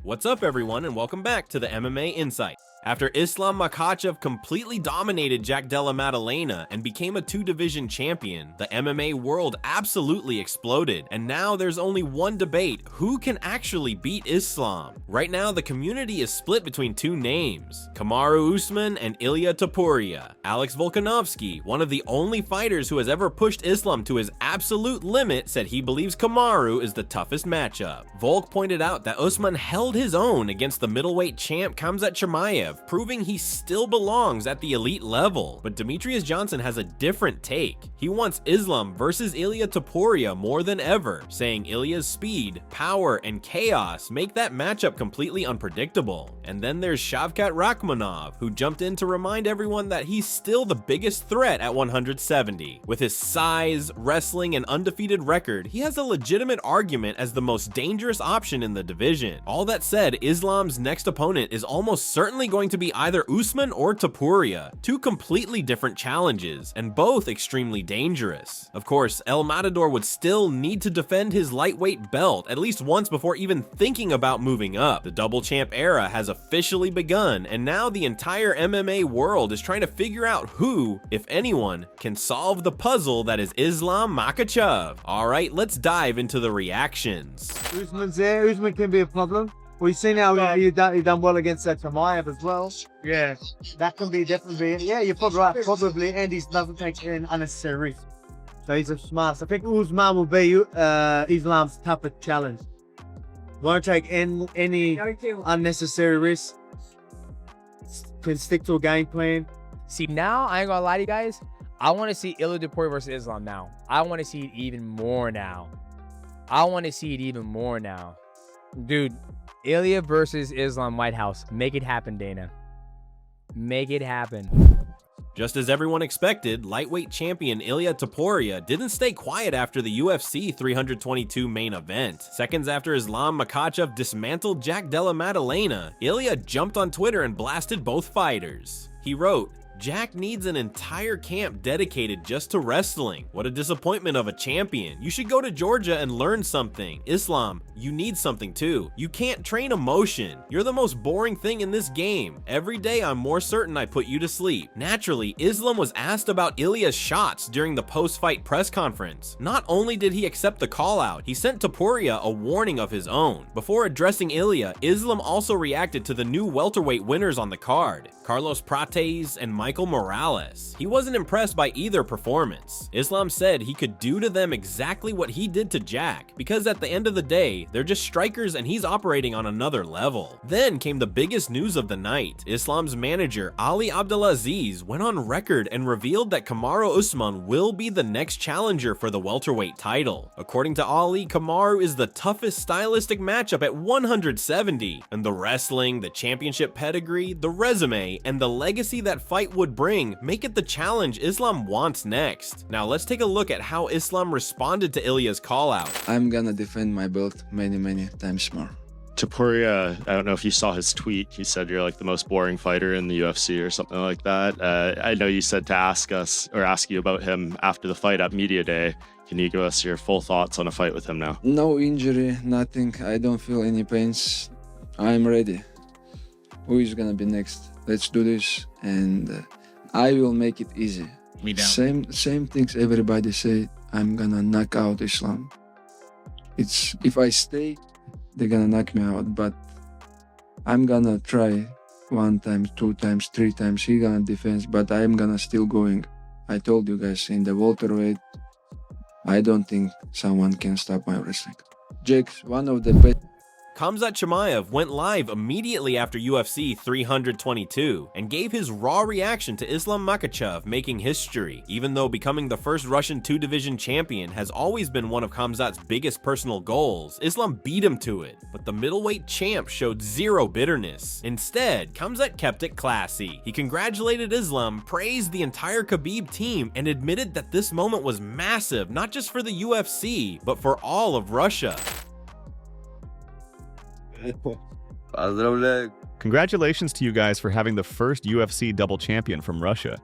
What's up everyone and welcome back to the MMA Insight. After Islam Makhachev completely dominated Jack Della Maddalena and became a two-division champion, the MMA world absolutely exploded, and now there's only one debate: who can actually beat Islam? Right now, the community is split between two names: Kamaru Usman and Ilia Topuria. Alex Volkanovski, one of the only fighters who has ever pushed Islam to his absolute limit, said he believes Kamaru is the toughest matchup. Volk pointed out that Usman held his own against the middleweight champ Khamzat Chimaev, proving he still belongs at the elite level. But Demetrius Johnson has a different take. He wants Islam versus Ilia Topuria more than ever, saying Ilia's speed, power, and chaos make that matchup completely unpredictable. And then there's Shavkat Rakhmonov, who jumped in to remind everyone that he's still the biggest threat at 170. With his size, wrestling, and undefeated record, he has a legitimate argument as the most dangerous option in the division. All that said, Islam's next opponent is almost certainly going to be either Usman or Topuria, two completely different challenges, and both extremely dangerous. Of course, El Matador would still need to defend his lightweight belt at least once before even thinking about moving up. The double champ era has officially begun, and now the entire MMA world is trying to figure out who, if anyone, can solve the puzzle that is Islam Makhachev. Alright, let's dive into the reactions. Usman's there. Usman can be a problem. We've seen how he done well against that Chimaev as well. Yeah, that can be definitely. Yeah, you're probably right. Probably, and he doesn't take an unnecessary risk. So he's a smart. I think Usman will be Islam's toughest challenge. Won't take any unnecessary risk. Can stick to a game plan. See, now I ain't gonna lie to you guys. I want to see Ilia Topuria versus Islam now. I want to see it even more now. Dude. Ilia versus Islam White House. Make it happen, Dana. Make it happen. Just as everyone expected, lightweight champion Ilia Topuria didn't stay quiet after the UFC 322 main event. Seconds after Islam Makhachev dismantled Jack Della Maddalena, Ilia jumped on Twitter and blasted both fighters. He wrote, "Jack needs an entire camp dedicated just to wrestling. What a disappointment of a champion. You should go to Georgia and learn something. Islam, you need something too. You can't train emotion. You're the most boring thing in this game. Every day I'm more certain I put you to sleep." Naturally, Islam was asked about Ilia's shots during the post-fight press conference. Not only did he accept the call-out, he sent Topuria a warning of his own. Before addressing Ilia, Islam also reacted to the new welterweight winners on the card, Carlos Prates and Michael Morales. He wasn't impressed by either performance. Islam said he could do to them exactly what he did to Jack, because at the end of the day, they're just strikers and he's operating on another level. Then came the biggest news of the night. Islam's manager, Ali Abdelaziz, went on record and revealed that Kamaru Usman will be the next challenger for the welterweight title. According to Ali, Kamaru is the toughest stylistic matchup at 170, and the wrestling, the championship pedigree, the resume, and the legacy that fight would bring make it the challenge Islam wants next. Now let's take a look at how Islam responded to Ilia's call out. I'm gonna defend my belt many times more. Topuria, I don't know if you saw his tweet. He said you're like the most boring fighter in the UFC or something like that. I know you said to ask you about him after the fight at Media Day. Can you give us your full thoughts on a fight with him now? No injury, nothing. I don't feel any pains. I'm ready. Who is gonna be next? Let's do this, and I will make it easy. Same things everybody say. I'm gonna knock out Islam. It's if I stay, they're gonna knock me out. But I'm gonna try 1 time, 2 times, 3 times. He gonna defend, but I'm gonna still going. I told you guys in the welterweight, I don't think someone can stop my wrestling. Jake's one of the best. Khamzat Chimaev went live immediately after UFC 322 and gave his raw reaction to Islam Makhachev making history. Even though becoming the first Russian two-division champion has always been one of Khamzat's biggest personal goals, Islam beat him to it. But the middleweight champ showed zero bitterness. Instead, Khamzat kept it classy. He congratulated Islam, praised the entire Khabib team, and admitted that this moment was massive, not just for the UFC, but for all of Russia. Congratulations to you guys for having the first UFC double champion from Russia.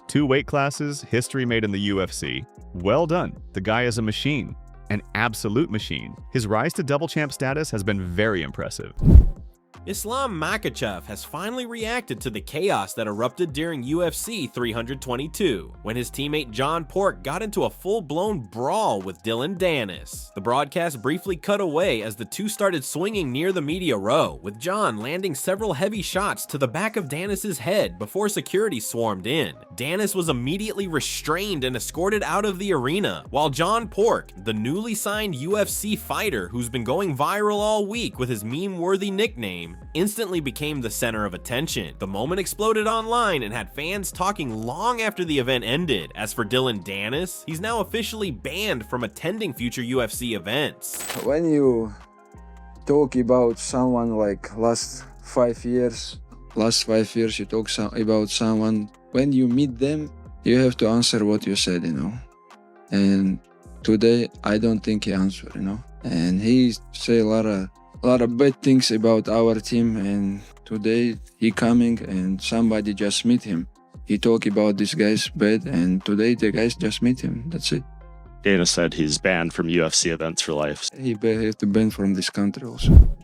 2 weight classes, history made in the UFC. Well done. The guy is a machine. An absolute machine. His rise to double champ status has been very impressive. Islam Makhachev has finally reacted to the chaos that erupted during UFC 322, when his teammate John Pork got into a full-blown brawl with Dylan Dennis. The broadcast briefly cut away as the two started swinging near the media row, with John landing several heavy shots to the back of Dennis's head before security swarmed in. Dennis was immediately restrained and escorted out of the arena, while John Pork, the newly signed UFC fighter who's been going viral all week with his meme-worthy nickname, instantly became the center of attention. The moment exploded online and had fans talking long after the event ended. As for Dylan Dennis, he's now officially banned from attending future UFC events. When you talk about someone like last 5 years you talk about someone, when you meet them, you have to answer what you said, you know. And today, I don't think he answered, you know. And he say a lot of bad things about our team, and today he coming and somebody just meet him. He talk about this guy's bad, and today the guys just meet him. That's it. Dana said he's banned from UFC events for life. He have to ban from this country also.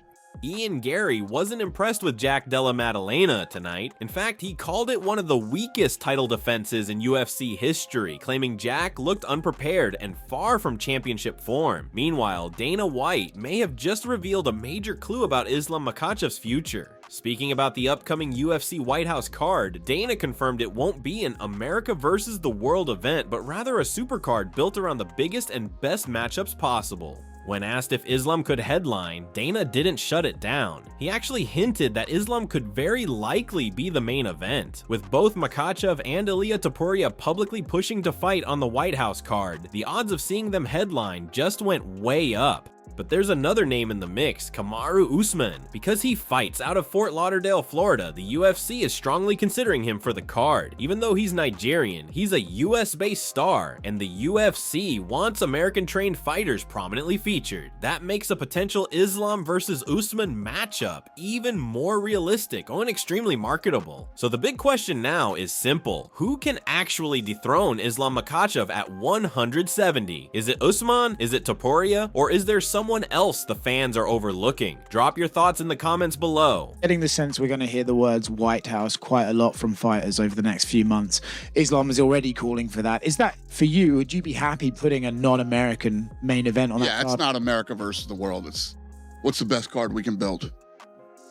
Ian Gary wasn't impressed with Jack Della Maddalena tonight. In fact, he called it one of the weakest title defenses in UFC history, claiming Jack looked unprepared and far from championship form. Meanwhile, Dana White may have just revealed a major clue about Islam Makhachev's future. Speaking about the upcoming UFC White House card, Dana confirmed it won't be an America versus the world event, but rather a supercard built around the biggest and best matchups possible. When asked if Islam could headline, Dana didn't shut it down. He actually hinted that Islam could very likely be the main event. With both Makhachev and Ilia Topuria publicly pushing to fight on the White House card, the odds of seeing them headline just went way up. But there's another name in the mix, Kamaru Usman. Because he fights out of Fort Lauderdale, Florida, the UFC is strongly considering him for the card. Even though he's Nigerian, he's a US-based star, and the UFC wants American-trained fighters prominently featured. That makes a potential Islam versus Usman matchup even more realistic and extremely marketable. So the big question now is simple. Who can actually dethrone Islam Makhachev at 170? Is it Usman? Is it Topuria? Or is there someone else the fans are overlooking? Drop your thoughts in the comments below. Getting the sense we're going to hear the words White House quite a lot from fighters over the next few months. Islam is already calling for that. Is that for you? Would you be happy putting a non-American main event on that card? Yeah, it's not America versus the world. It's what's the best card we can build.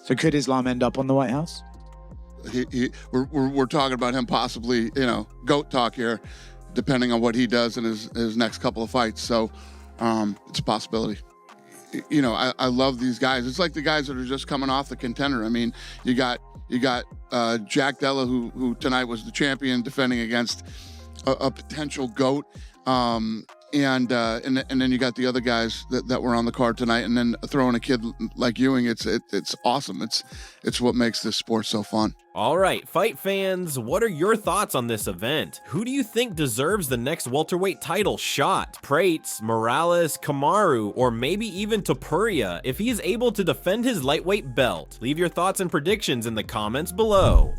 So could Islam end up on the White House? We're talking about him possibly, you know, GOAT talk here, depending on what he does in his next couple of fights. So it's a possibility. You know, I love these guys. It's like the guys that are just coming off the contender. I mean, you got Jack Della, who tonight was the champion, defending against a potential GOAT. And then you got the other guys that were on the card tonight, and then throwing a kid like Ewing. It's awesome. It's what makes this sport so fun. All right, fight fans, what are your thoughts on this event? Who do you think deserves the next welterweight title shot? Prates, Morales, Kamaru, or maybe even Topuria if he is able to defend his lightweight belt? Leave your thoughts and predictions in the comments below.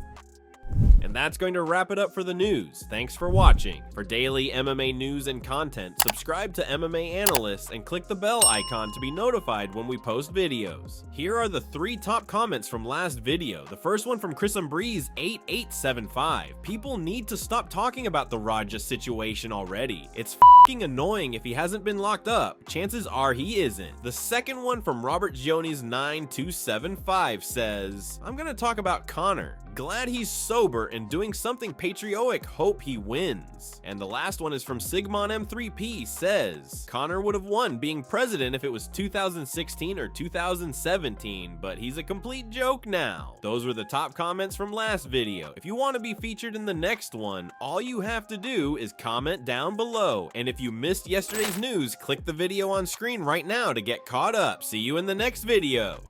And that's going to wrap it up for the news. Thanks for watching. For daily MMA news and content, subscribe to MMA Analysts and click the bell icon to be notified when we post videos. Here are the 3 top comments from last video. The first one from Chris Breeze 8875. People need to stop talking about the Raja situation already. It's f***ing annoying if he hasn't been locked up. Chances are he isn't. The second one from Robert Jones 9275 says, I'm gonna talk about Conor. Glad he's sober and doing something patriotic, hope he wins. And the last one is from Sigmon M3P, says, Conor would have won being president if it was 2016 or 2017, but he's a complete joke now. Those were the top comments from last video. If you want to be featured in the next one, all you have to do is comment down below. And if you missed yesterday's news, click the video on screen right now to get caught up. See you in the next video.